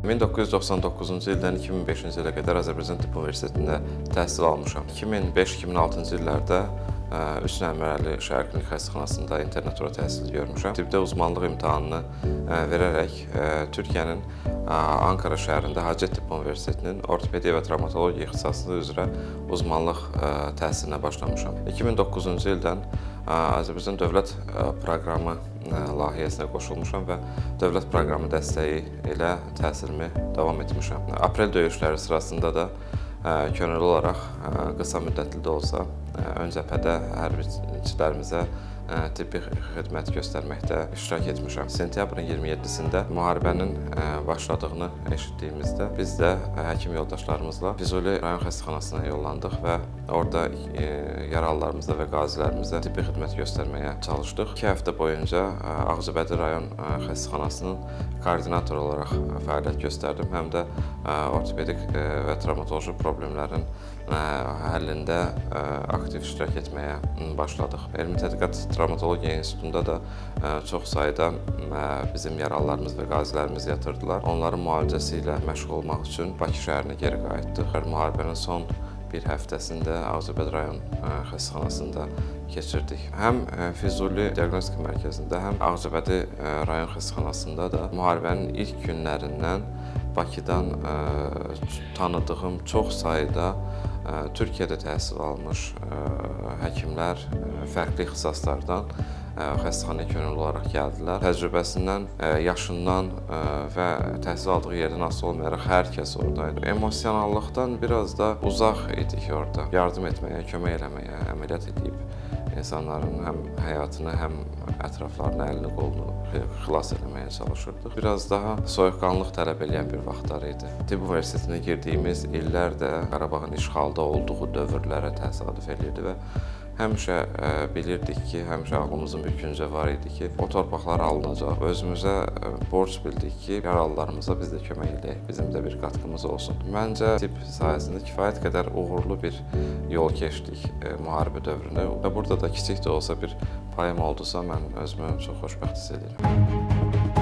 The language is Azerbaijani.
1999-cu ildən 2005-ci ilə qədər Azərbaycan Tibb Universitetində təhsil almışam. 2005-2006-cı illərdə 3 nömrəli şəhər klinik xəstəxanasında internatura təhsil görmüşəm. Tibbdə uzmanlıq imtahanını verərək Türkiyənin Ankara şəhərində Hacet Tibb Universitetinin ortopediya və travmatologiya ixtisası üzrə uzmanlıq təhsilinə başlamışam. 2009-cu ildən Azərbaycan Dövlət Proqramı layihəsinə qoşulmuşam və dövlət proqramı dəstəyi ilə təhsilimi davam etmişəm. Aprel döyüşləri sırasında da könüllü olaraq qısa müddətli də olsa ön cəbhədə hərbiçilərimizə tibbi xidmət göstərməkdə iştirak etmişəm. Sentyabrın 27-sində müharibənin başladığını eşitdiyimizdə biz də həkim yoldaşlarımızla Füzuli rayon xəstəxanasına yollandıq və orada yaralılarımıza və qazilərimizə tibbi xidmət göstərməyə çalışdıq. 2 həftə boyunca Ağcabədi rayon xəstəxanasının koordinatoru olaraq fəaliyyət göstərdim. Həm də ortopedik və travmatoloji problemlərin həllində aktiv iştirak etməyə başladıq. Elmi Tədqiqat Travmatologiya İnstitutunda da çox sayda bizim yaralılarımız və qazilərimiz yatırdılar. Onların müalicəsi ilə məşğul olmaq üçün Bakı şəhərinə geri qayıtdıq. Müharibənin son bir həftəsində Ağcabədi rayon xəstəxanasında keçirdik. Həm Füzuli Diaqnostika Mərkəzində, həm Ağcabədi rayon xəstəxanasında da müharibənin ilk günlərindən Bakıdan tanıdığım çox sayda Türkiyədə təhsil almış həkimlər fərqli ixtisaslardan xəstəxanaya könüllü olaraq gəldilər. Təcrübəsindən, yaşından və təhsil aldığı yerdən asılı olmayaraq hər kəs oradaydı. Emosionallıqdan biraz da uzaq idik orada. Yardım etməyə, kömək eləməyə, əməliyyat edib insanların həm həyatını, həm ətraflarını, əlini, qolunu xilas etməyə çalışırdıq. Biraz daha soyuqqanlılıq tələb edən bir vaxtlar idi. Tibb Universitetinə girdiyimiz illər də Qarabağın işğalda olduğu dövrlərə təsadüf edirdi və həmişə bilirdik ki, həmişə ağlımızın bir küncə var idi ki, o torpaqlar alınacaq. Özümüzə borc bildik ki, yaralılarımıza biz də kömək edək, bizim də bir qatqımız olsun. Məncə, tibb sahəsində kifayət qədər uğurlu bir yol keçdik müharibə dövründə və burada da kiçik də olsa bir payım oldusa, mən özümü çox xoşbəxt hiss edirəm.